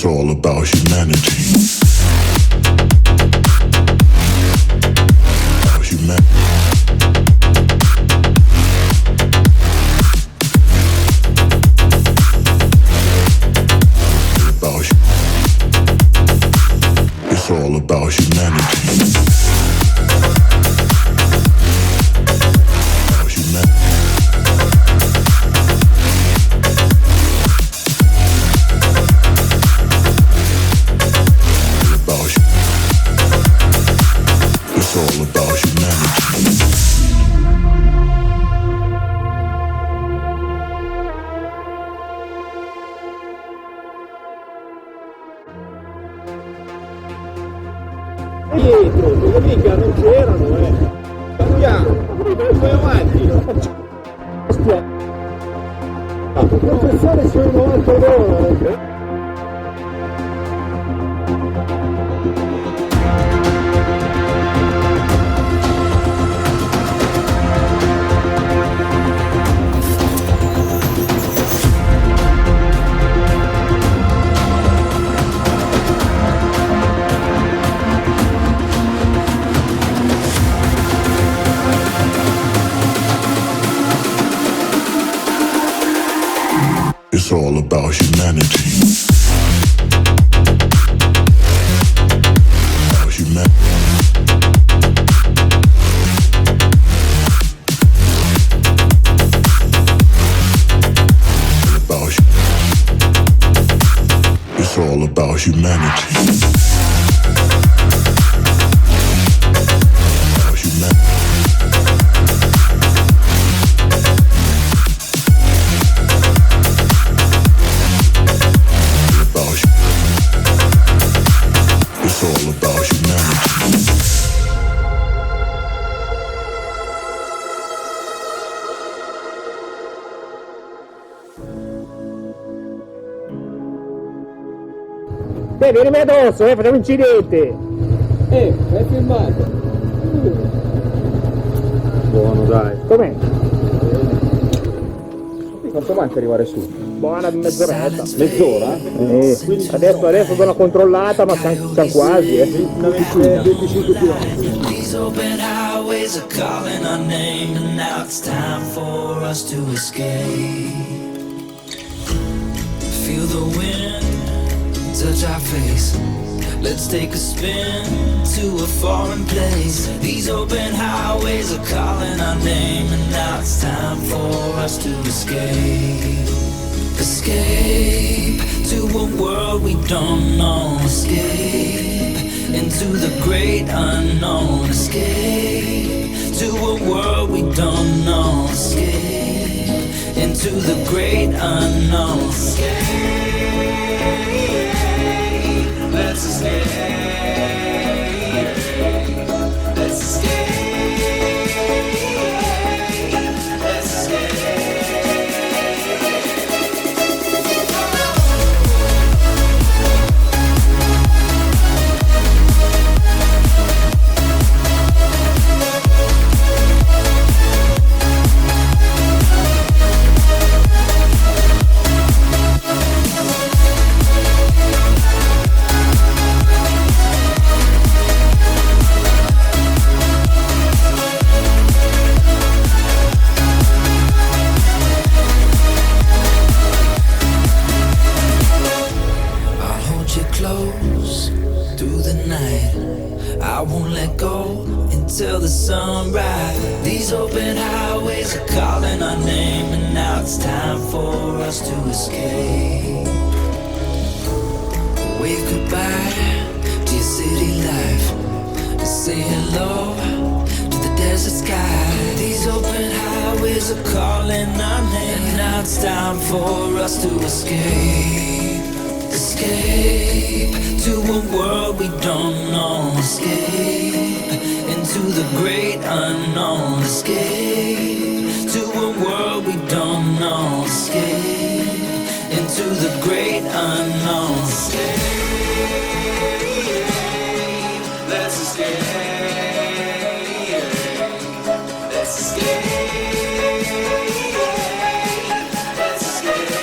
It's all about humanity. About humanity. It's all about humanity. Dietro, dove mica non c'erano, cambiamo, vai avanti. Ostia, la professione sui 90 euro. It's all about humanity. About humanity. It's all about humanity. Vieni addosso, facciamo un incidente! Hai filmato! Buono, dai! Com'è? Quanto manca arrivare su? Buona mezz'oretta. Mezz'ora? Adesso do una controllata, ma siamo quasi, 25 km. These open highways are calling our name, and now it's time for us to escape. Feel the wind touch our face. Let's take a spin to a foreign place. These open highways are calling our name, and now it's time for us to escape. Escape to a world we don't know. Escape into the great unknown. Escape to a world we don't know. Escape into the great unknown. Escape. Let's escape. Let's escape. Let's escape. Till the sunrise. These open highways are calling our name, and now it's time for us to escape. Wave goodbye to your city life, and say hello to the desert sky. These open highways are calling our name, and now it's time for us to escape. Escape to a world we don't know. Escape into the great unknown. Escape to a world we don't know. Escape into the great unknown. Escape. Let's escape. Let's escape. Let's escape.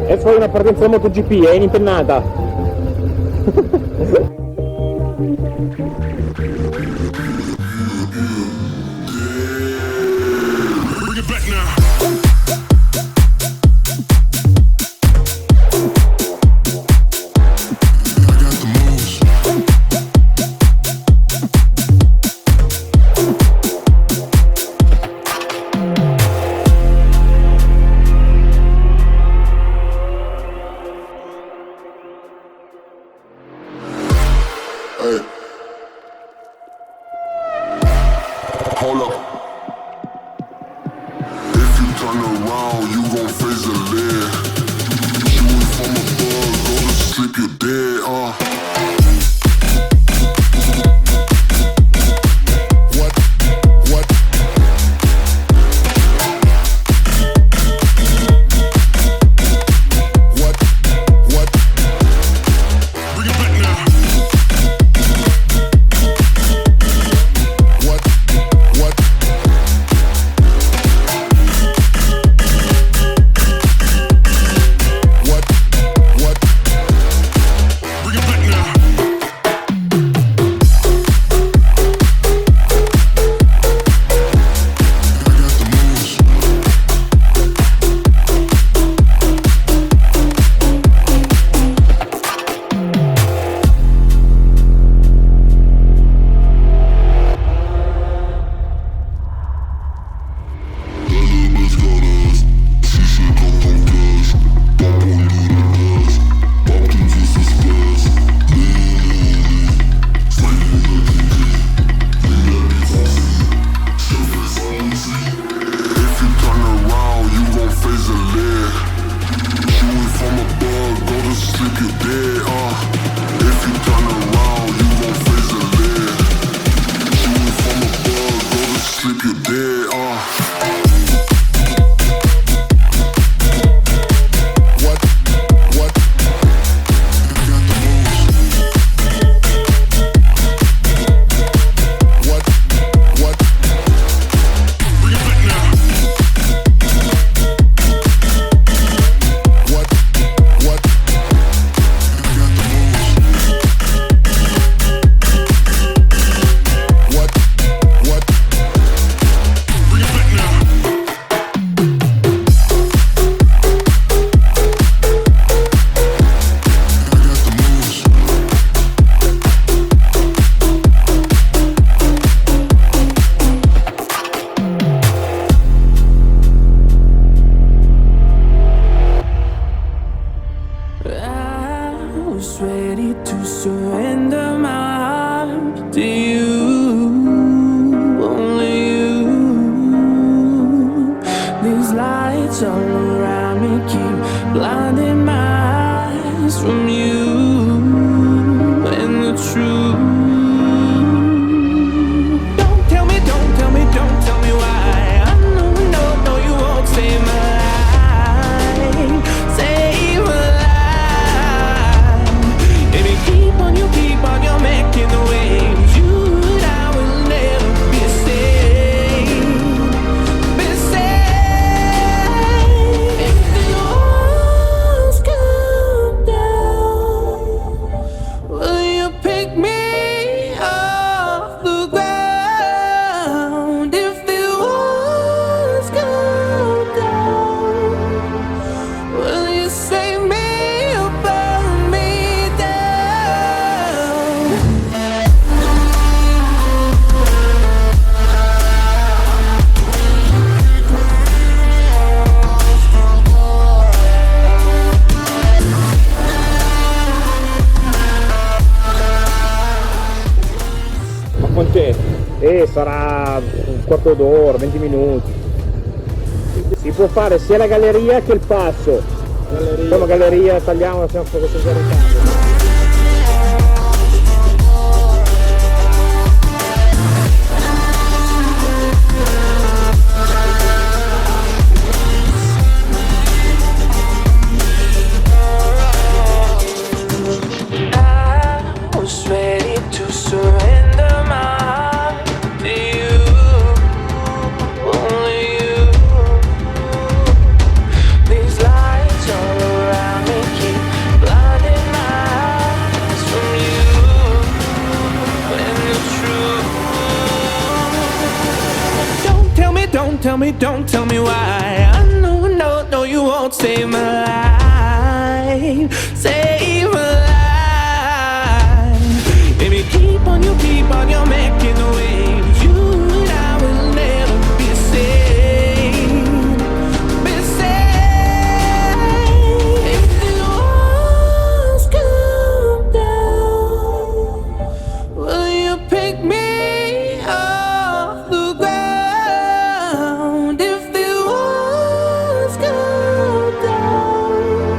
E poi una partenza da MotoGP, è in impennata. Hold up. If you turn around, you gon' face the lead. Shooting from above, go to sleep, you're dead, What? What? What? What? Bring it back now. What? What? What? What? Bring it back now. I got the moves. If you turn around, you gon' face the lead. Shooting from above, go to sleep, you're dead, If you turn around, you gon' face the lead. Shooting from above, go to sleep, you're dead, What? What? I got the moves. What? What? Bring it back now. What? What? I got the moves. What? What? Bring it back now. I got the moves. I was ready to surrender my heart to you, only you. These lights all around me keep blinding my eyes from you and the truth. Don't tell me, don't tell me, don't tell me why. I know, no, no, you won't save my life, save my life. If you keep on, you're making the waves. You and I will never be safe, be safe. If the walls come down, will you pick me off the ground? If the walls come down, will you save me or burn me down? Ma quant'è? Sarà un quarto d'ora, 20 minuti. Si può fare sia la galleria che il passo. Facciamo galleria, tagliamo, siamo un po' senza ritardo. I was ready to surrender my heart to you, only you. These lights all around don't tell me why. I know, no, you won't save my life. Save my life. Baby, keep on, you're making the waves. You and I will never be safe. Be safe. If the walls come down, will you pick me off the ground? If the walls come down,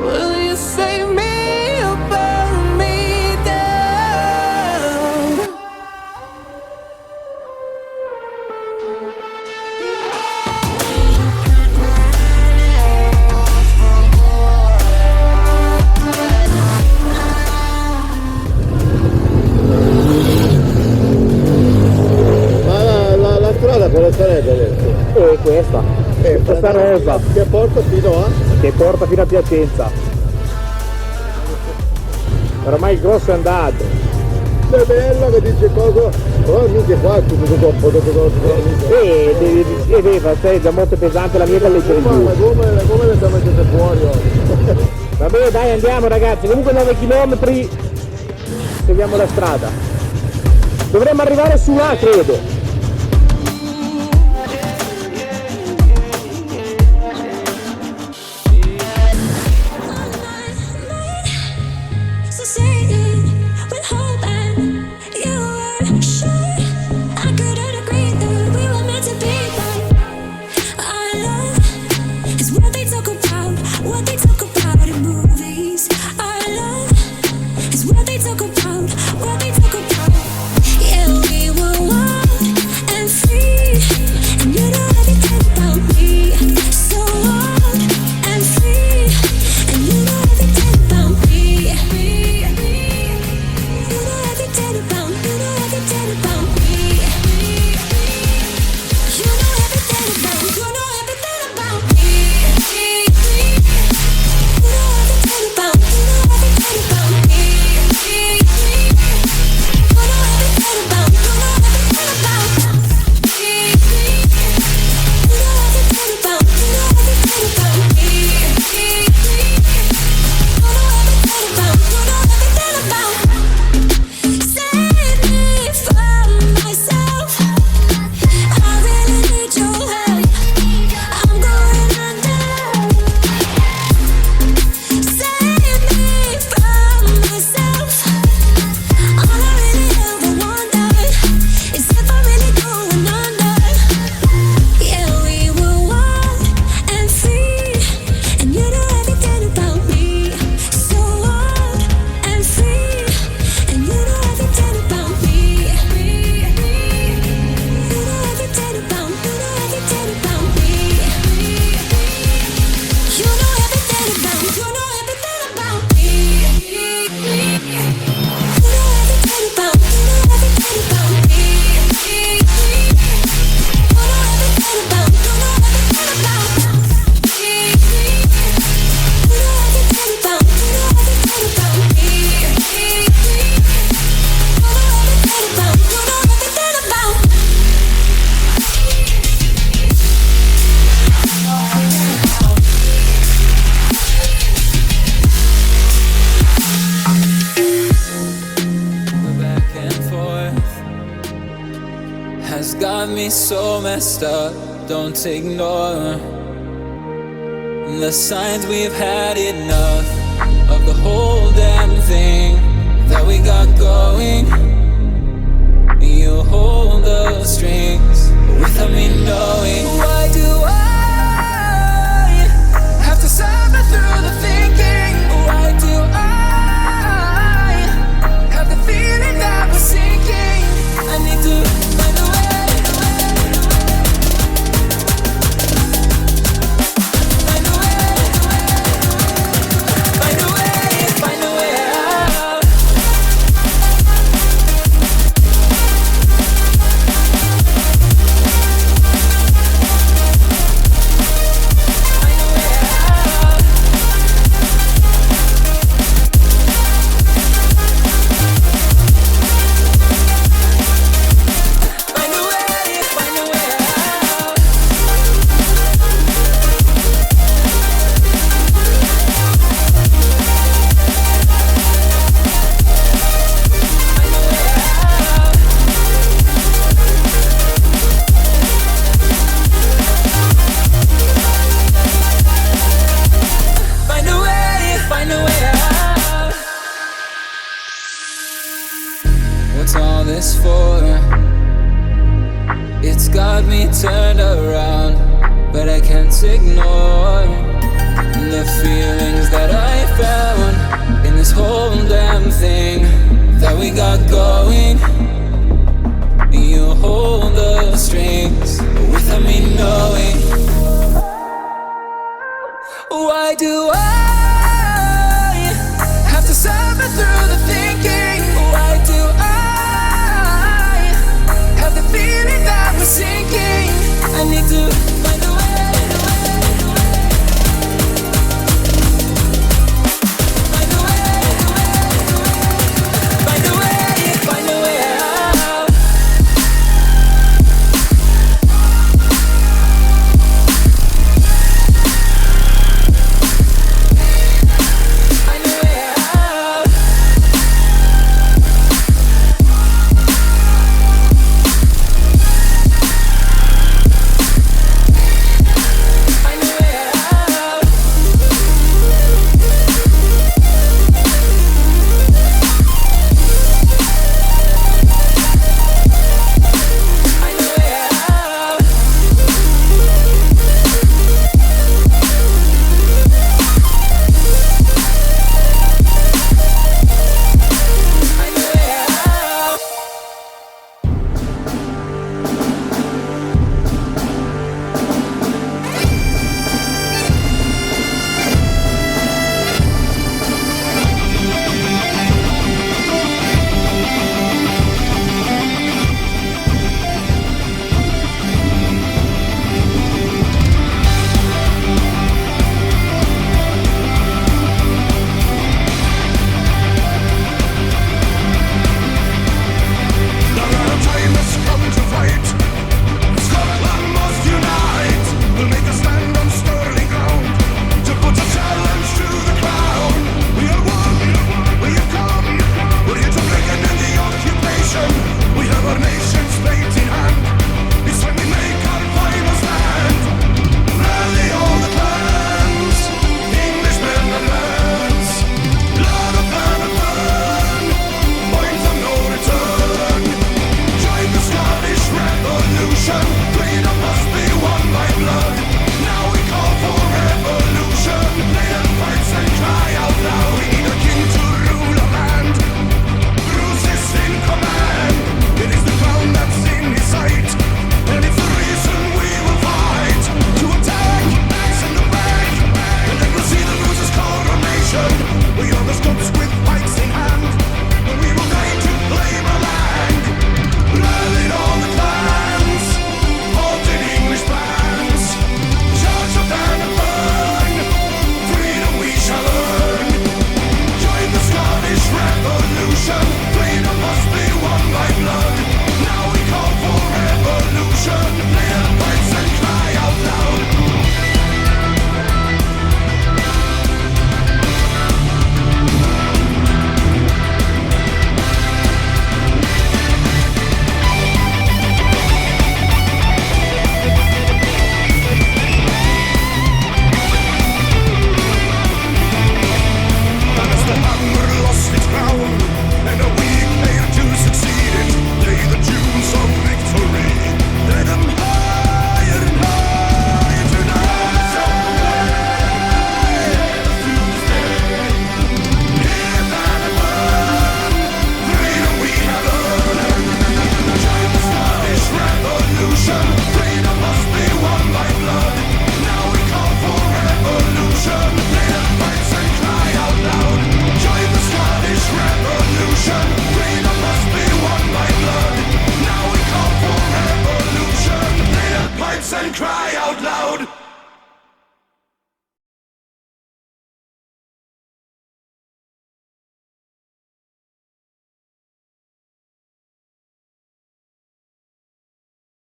will you save me or burn me down? Ma la strada quale sarebbe adesso? E questa rosa Che porta fino a? che porta fino a Piacenza. Ormai il grosso è andato. È bello che dice cosa? Però mica qua tutto dopo Sai, da molto pesante la mia da leggere giù. la gomma le abbiamo mettete fuori oggi. Vabbè, dai, andiamo ragazzi, comunque 9 km seguiamo la strada. Dovremmo arrivare su là, credo. Got me so messed up, don't ignore the signs. We've had enough of the whole damn thing that we got going. You hold the strings without me knowing. Why do I have to suffer through the thinking? Why do I have the feeling that we're sinking? I need to find a way. can't ignore the feelings that I found in this whole damn thing that we got going. You hold the strings without me knowing. Why do I have to suffer through the thinking? Why do I have the feeling that we're sinking? I need to